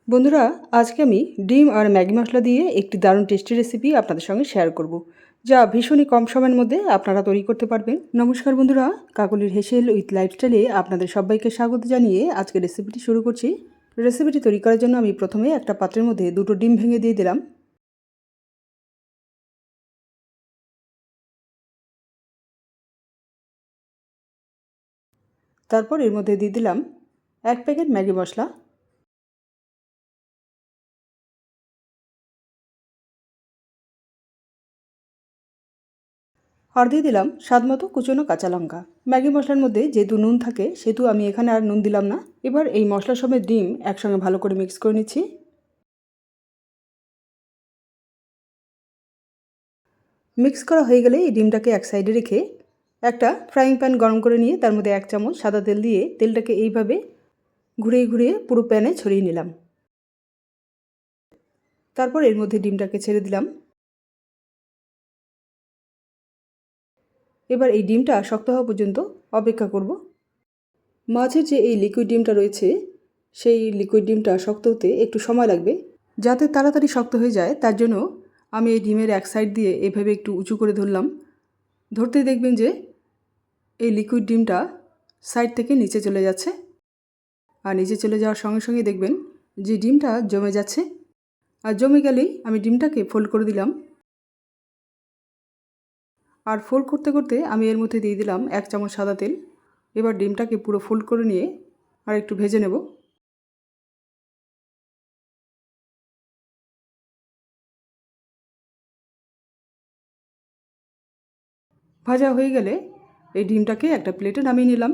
বন্ধুরা, আজকে আমি ডিম আর ম্যাগি মশলা দিয়ে একটি দারুণ টেস্টি রেসিপি আপনাদের সঙ্গে শেয়ার করব, যা ভীষণই কম সময়ের মধ্যে আপনারা তৈরি করতে পারবেন। নমস্কার বন্ধুরা, কাকলির হেসেল উইথ লাইফস্টাইলে আপনাদের সবাইকে স্বাগত জানিয়ে আজকে রেসিপিটি শুরু করছি। রেসিপিটি তৈরি করার জন্য আমি প্রথমে একটা পাত্রের মধ্যে দুটো ডিম ভেঙে দিয়ে দিলাম। তারপর এর মধ্যে দিয়ে দিলাম 1 প্যাকেট ম্যাগি মশলা, আর দিয়ে দিলাম স্বাদমতো কুচনো কাঁচা লঙ্কা। ম্যাগি মশলার মধ্যে যেহেতু নুন থাকে সেহেতু আমি এখানে আর নুন দিলাম না। এবার এই মশলার সমেত ডিম একসঙ্গে ভালো করে মিক্স করে নিচ্ছি। মিক্স করা হয়ে গেলে এই ডিমটাকে এক সাইডে রেখে একটা ফ্রাইং প্যান গরম করে নিয়ে তার মধ্যে 1 চামচ সাদা তেল দিয়ে তেলটাকে এইভাবে ঘুরিয়ে ঘুরিয়ে পুরো প্যানে ছড়িয়ে নিলাম। তারপর এর মধ্যে ডিমটাকে ছেড়ে দিলাম। এবার এই ডিমটা শক্ত হওয়া পর্যন্ত অপেক্ষা করব। মাঝের যে এই লিকুইড ডিমটা রয়েছে সেই লিকুইড ডিমটা শক্ত হতে একটু সময় লাগবে। যাতে তাড়াতাড়ি শক্ত হয়ে যায় তার জন্য আমি এই ডিমের এক সাইড দিয়ে এভাবে একটু উঁচু করে ধরলাম। ধরতেই দেখবেন যে এই লিকুইড ডিমটা সাইড থেকে নিচে চলে যাচ্ছে, আর নিচে চলে যাওয়ার সঙ্গে সঙ্গে দেখবেন যে ডিমটা জমে যাচ্ছে। আর জমে গেলেই আমি ডিমটাকে ফোল্ড করে দিলাম। আর ফোল্ড করতে করতে আমি এর মধ্যে দিয়ে দিলাম 1 চামচ সাদা তেল। এবার ডিমটাকে পুরো ফোল্ড করে নিয়ে আর একটু ভেজে নেব। ভাজা হয়ে গেলে এই ডিমটাকে একটা প্লেটে নামিয়ে নিলাম।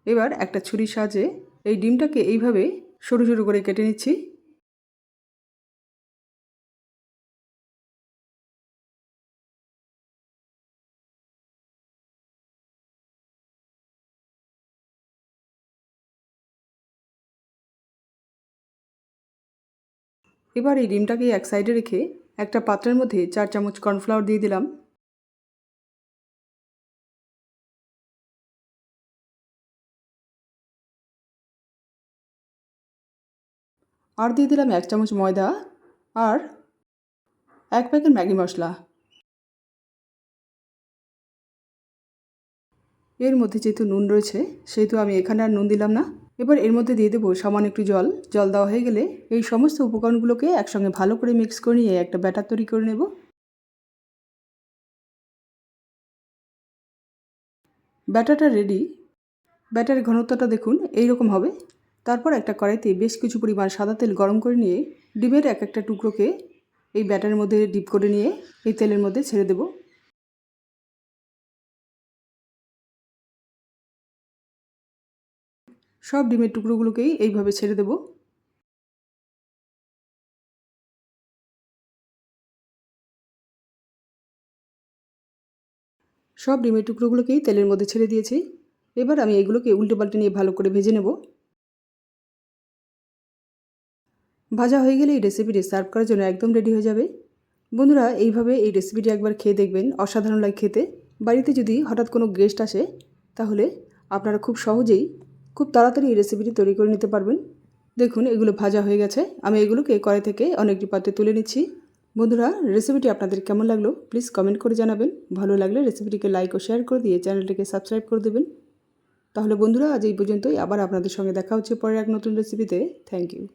এবার একটা ছুরির সাহায্যে এই ডিমটাকে এইভাবে সরু সরু করে কেটে নিচ্ছি। এবার এই ডিমটাকে এক সাইডে রেখে একটা পাত্রের মধ্যে 4 চামচ কর্নফ্লাওয়ার দিয়ে দিলাম। আর দিয়ে দিলাম 1 চামচ ময়দা আর 1 প্যাকেট ম্যাগি মশলা। এর মধ্যে যেহেতু নুন রয়েছে সেহেতু আমি এখানে আর নুন দিলাম না। এবার এর মধ্যে দিয়ে দেবো সামান্য একটু জল। জল দেওয়া হয়ে গেলে এই সমস্ত উপকরণগুলোকে একসঙ্গে ভালো করে মিক্স করে নিয়ে একটা ব্যাটার তৈরি করে নেব। ব্যাটারটা রেডি। ব্যাটারের ঘনত্বটা দেখুন এই রকম হবে। তারপর একটা কড়াইতে বেশ কিছু পরিমাণ সাদা তেল গরম করে নিয়ে ডিমের এক একটা টুকরোকে এই ব্যাটারের মধ্যে ডিপ করে নিয়ে এই তেলের মধ্যে ছেড়ে দেব। সব ডিমের টুকরোগুলোকেই এইভাবে ছেড়ে দেব। সব ডিমের টুকরোগুলোকেই তেলের মধ্যে ছেড়ে দিয়েছি। এবার আমি এগুলোকে উল্টে পাল্টে নিয়ে ভালো করে ভেজে নেব। ভাজা হয়ে গেলে এই রেসিপিটি সার্ভ করার জন্য একদম রেডি হয়ে যাবে। বন্ধুরা, এইভাবে এই রেসিপিটি একবার খেয়ে দেখবেন, অসাধারণ লাগে খেতে। বাড়িতে যদি হঠাৎ কোনো গেস্ট আসে তাহলে আপনারা খুব সহজেই খুব তাড়াতাড়ি এই রেসিপিটি তৈরি করে নিতে পারবেন। দেখুন এগুলো ভাজা হয়ে গেছে। আমি এগুলোকে কড়াই থেকে অনেকটি পাত্রে তুলে নিচ্ছি। বন্ধুরা, রেসিপিটি আপনাদের কেমন লাগলো প্লিজ কমেন্ট করে জানাবেন। ভালো লাগলে রেসিপিটিকে লাইক ও শেয়ার করে দিয়ে চ্যানেলটিকে সাবস্ক্রাইব করে দেবেন। তাহলে বন্ধুরা, আজ এই পর্যন্তই। আবার আপনাদের সঙ্গে দেখা হচ্ছে পরের এক নতুন রেসিপিতে। Thank you.